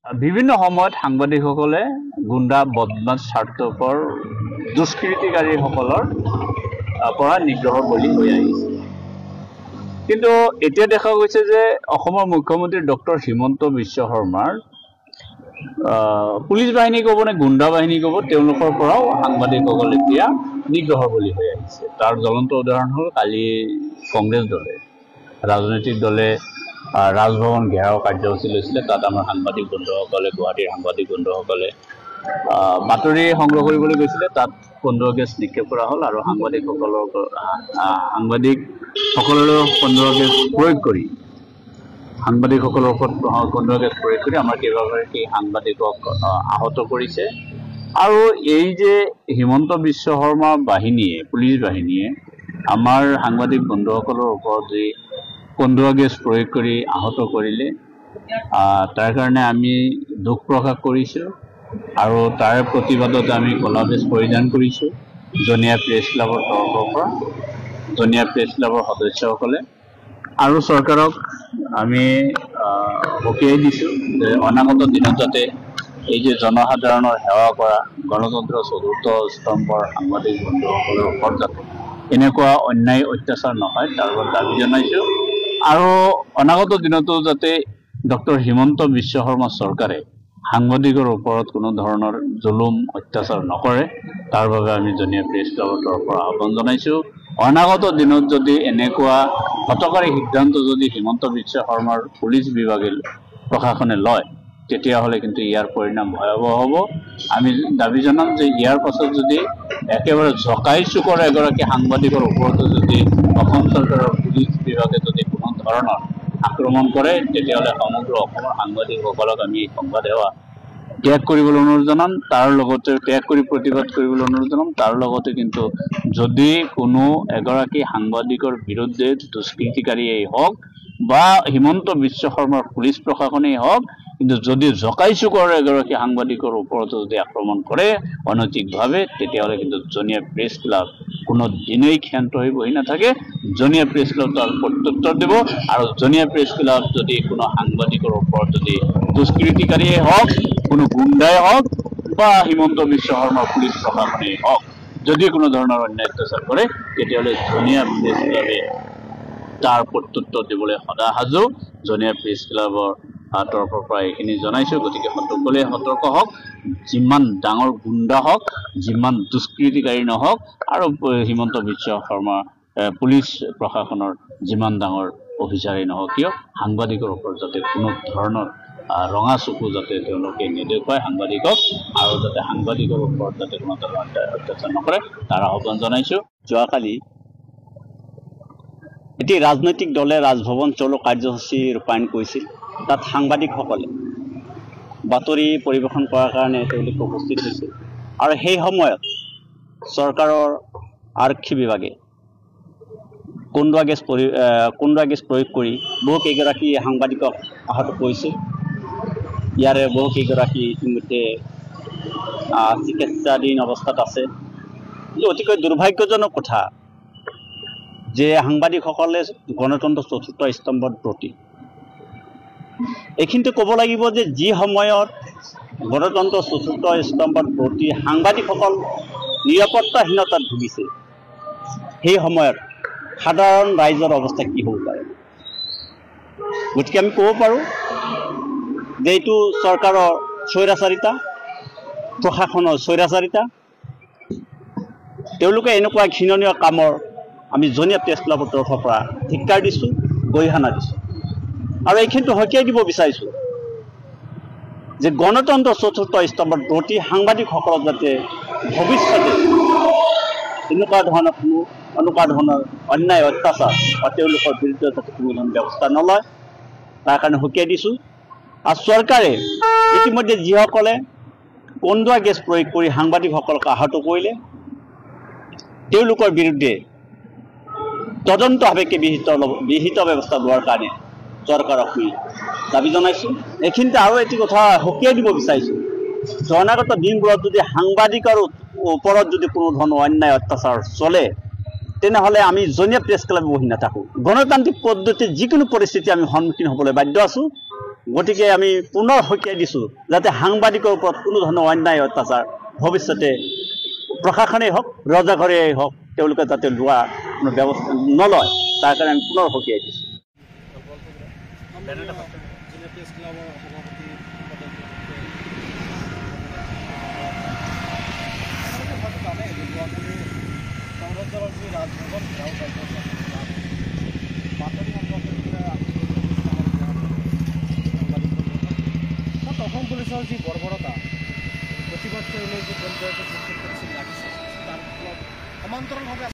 বিভিন্ন সময়ত সাংবাদিকসকলে গুণ্ডা বদমাছ স্বাৰ্থপৰ দুষ্কৃতিকাৰীসকলৰ পৰা নিগ্ৰহৰ বলি হৈ আহিছে। কিন্তু এতিয়া দেখা গৈছে যে অসমৰ মুখ্যমন্ত্ৰী ডক্টৰ হিমন্ত বিশ্ব শৰ্মাৰ পুলিচ বাহিনী ক'ব নে গুণ্ডা বাহিনী ক'ব, তেওঁলোকৰ পৰাও সাংবাদিকসকলে এতিয়া নিগ্ৰহৰ বলি হৈ আহিছে। তাৰ জ্বলন্ত উদাহৰণ হ'ল কালি কংগ্ৰেছ দলে ৰাজনৈতিক দলে ৰাজভৱন ঘেৰাও কাৰ্যসূচী লৈছিলে। তাত আমাৰ সাংবাদিক বন্ধুসকলে, গুৱাহাটীৰ সাংবাদিক বন্ধুসকলে বাতৰি সংগ্ৰহ কৰিবলৈ গৈছিলে। তাত কন্দুৱা গেছ নিক্ষেপ কৰা হ'ল আৰু সাংবাদিকসকললৈ কন্দুৱা গেছ প্ৰয়োগ কৰি সাংবাদিকসকলৰ ওপৰত কন্দুৱা গেছ প্ৰয়োগ কৰি আমাৰ কেইবাগৰাকী সাংবাদিকক আহত কৰিছে। আৰু এই যে হিমন্ত বিশ্ব শৰ্মা বাহিনীয়ে, পুলিচ বাহিনীয়ে আমাৰ সাংবাদিক বন্ধুসকলৰ ওপৰত যি কন্দুৱা গেছ প্ৰয়োগ কৰি আহত কৰিলে, তাৰ কাৰণে আমি দুখ প্ৰকাশ কৰিছোঁ আৰু তাৰে প্ৰতিবাদত আমি ক'লা বেজ পৰিধান কৰিছোঁ। জনীয়া প্ৰেছ ক্লাবৰ তৰফৰ পৰা জনীয়া প্ৰেছ ক্লাবৰ সদস্যসকলে আৰু চৰকাৰক আমি সকীয়াই দিছোঁ যে অনাগত দিনত যাতে এই যে জনসাধাৰণৰ সেৱা কৰা গণতন্ত্ৰ চতুৰ্থ স্তম্ভৰ সাংবাদিক বন্ধুসকলৰ ওপৰত যাতে এনেকুৱা অন্যায় অত্যাচাৰ নহয়, তাৰ বাবে দাবী জনাইছোঁ। আৰু অনাগত দিনতো যাতে ডক্টৰ হিমন্ত বিশ্ব শৰ্মা চৰকাৰে সাংবাদিকৰ ওপৰত কোনো ধৰণৰ জুলুম অত্যাচাৰ নকৰে, তাৰ বাবে আমি জনীয়া প্ৰেছ ক্লাবৰ তৰফৰ পৰা আহ্বান জনাইছোঁ। অনাগত দিনত যদি এনেকুৱা হঠকাৰী সিদ্ধান্ত যদি হিমন্ত বিশ্ব শৰ্মাৰ পুলিচ বিভাগে প্ৰশাসনে লয়, তেতিয়াহ'লে কিন্তু ইয়াৰ পৰিণাম ভয়াৱহ হ'ব। আমি দাবী জনাম যে ইয়াৰ পাছত যদি একেবাৰে জকাই চুকৰ এগৰাকী সাংবাদিকৰ ওপৰতো যদি অসম চৰকাৰৰ পুলিচ বিভাগে যদি কোনো ধৰণৰ আক্ৰমণ কৰে, তেতিয়াহ'লে সমগ্ৰ অসমৰ সাংবাদিকসকলক আমি এই সংবাদ সেৱা ত্যাগ কৰিবলৈ অনুৰোধ জনাম। তাৰ লগতে ত্যাগ কৰি প্ৰতিবাদ কৰিবলৈ অনুৰোধ জনাম। তাৰ লগতে কিন্তু যদি কোনো এগৰাকী সাংবাদিকৰ বিৰুদ্ধে দুষ্কৃতিকাৰীয়েই হওক বা হিমন্ত বিশ্ব শৰ্মাৰ পুলিচ প্ৰশাসনেই হওক, কিন্তু যদি জকাই চুকৰ এগৰাকী সাংবাদিকৰ ওপৰতো যদি আক্ৰমণ কৰে অনৈতিকভাৱে, তেতিয়াহ'লে কিন্তু জনীয়া প্ৰেছ ক্লাব কোনো দিনেই ক্ষান্ত হৈ বহি নাথাকে। জনীয়া প্ৰেছ ক্লাব তাৰ প্ৰত্যুত্তৰ দিব। আৰু জনীয়া প্ৰেছ ক্লাব যদি কোনো সাংবাদিকৰ ওপৰত যদি দুষ্কৃতিকাৰীয়ে হওক, কোনো গুণ্ডাই হওক বা হিমন্ত বিশ্ব শৰ্মাৰ পুলিচ প্ৰশাসনেই হওক, যদি কোনো ধৰণৰ অন্যায় অত্যাচাৰ কৰে, তেতিয়াহ'লে জনীয়া প্ৰেছ ক্লাবে তাৰ প্ৰত্যুত্তৰ দিবলৈ সদা সাজু। জনীয়া প্ৰেছ ক্লাবৰ তৰফৰ পৰা এইখিনি জনাইছোঁ। গতিকে সকলোৱে সতৰ্ক হওক, যিমান ডাঙৰ গুণ্ডা হওক, যিমান দুষ্কৃতিকাৰী নহওক, আৰু হিমন্ত বিশ্ব শৰ্মা পুলিচ প্ৰশাসনৰ যিমান ডাঙৰ অফিচাৰেই নহওক কিয়, সাংবাদিকৰ ওপৰত যাতে কোনো ধৰণৰ ৰঙা চকু যাতে তেওঁলোকে নেদেখুৱায় সাংবাদিকক, আৰু যাতে সাংবাদিকৰ ওপৰত যাতে কোনো ধৰণৰ অত্যাচাৰ নকৰে, তাৰ আহ্বান জনাইছোঁ। যোৱাকালি এটি ৰাজনৈতিক দলে ৰাজভৱন চলো কাৰ্যসূচী ৰূপায়ণ কৰিছিল। তাত সাংবাদিকসকলে বাতৰি পৰিৱেশন কৰাৰ কাৰণে তেওঁলোকে উপস্থিত হৈছিল। আৰু সেই সময়ত চৰকাৰৰ আৰক্ষী বিভাগে কন্দুৱা গেছ প্ৰয়োগ কৰি বহুকেইগৰাকী সাংবাদিকক আহত কৰিছিল। ইয়াৰে বহুকেইগৰাকী ইতিমধ্যে চিকিৎসাধীন অৱস্থাত আছে। অতিকৈ দুৰ্ভাগ্যজনক কথা যে সাংবাদিকসকলে গণতন্ত্ৰ চতুৰ্থ স্তম্ভৰ প্ৰতীক। এইখিনিতে ক'ব লাগিব যে যি সময়ত গণতন্ত্ৰ চতুৰ্থ স্তম্ভৰ প্ৰতি সাংবাদিকসকল নিৰাপত্তাহীনতাত ভুগিছে, সেই সময়ত সাধাৰণ ৰাইজৰ অৱস্থা কি হ'ব পাৰে। গতিকে আমি ক'ব পাৰোঁ যে এইটো চৰকাৰৰ স্বৈৰাচাৰিতা, প্ৰশাসনৰ স্বৈৰাচাৰিতা। তেওঁলোকে এনেকুৱা ঘৃণনীয় কামৰ আমি জনীয়া প্ৰেছ ক্লাবৰ তৰফৰ পৰা ধিক্কাৰ দিছোঁ, গৰিহণা দিছোঁ। আৰু এইখিনিতো সকীয়াই দিব বিচাৰিছোঁ যে গণতন্ত্ৰ চতুৰ্থ স্তম্ভৰ প্ৰতি সাংবাদিকসকলক যাতে ভৱিষ্যতে এনেকুৱা ধৰণৰ অন্যায় অত্যাচাৰ বা তেওঁলোকৰ বিৰুদ্ধে যাতে কোনো ধৰণৰ ব্যৱস্থা নলয়, তাৰ কাৰণে সকীয়াই দিছোঁ। আৰু চৰকাৰে ইতিমধ্যে যিসকলে কন্দুৱা গেছ প্ৰয়োগ কৰি সাংবাদিকসকলক আহত কৰিলে, তেওঁলোকৰ বিৰুদ্ধে তদন্ত সাপেক্ষে বিহিত ব্যৱস্থা লোৱাৰ কাৰণে চৰকাৰক দাবী জনাইছোঁ। এইখিনিতে আৰু এটি কথা সকীয়াই দিব বিচাৰিছোঁ, অনাগত দিনবোৰত যদি সাংবাদিকৰ ওপৰত যদি কোনো ধৰণৰ অন্যায় অত্যাচাৰ চলে, তেনেহ'লে আমি জনীয়া প্ৰেছ ক্লাবে বহি নাথাকোঁ। গণতান্ত্ৰিক পদ্ধতিত যিকোনো পৰিস্থিতি আমি সন্মুখীন হ'বলৈ বাধ্য আছোঁ। গতিকে আমি পুনৰ সকীয়াই দিছোঁ যাতে সাংবাদিকৰ ওপৰত কোনো ধৰণৰ অন্যায় অত্যাচাৰ ভৱিষ্যতে প্ৰশাসনেই হওক ৰজাঘৰেই হওক তেওঁলোকে যাতে লোৱা কোনো ব্যৱস্থা নলয় তাৰ কাৰণে আমি পুনৰ সকীয়াই দিছোঁ। অসম পুলিচৰ যি বৰ্বৰতা প্ৰতিবাদ কৰিবলৈ যি পঞ্চায়তৰ লাগিছে তাৰ ফলত সমান্তৰালভাৱে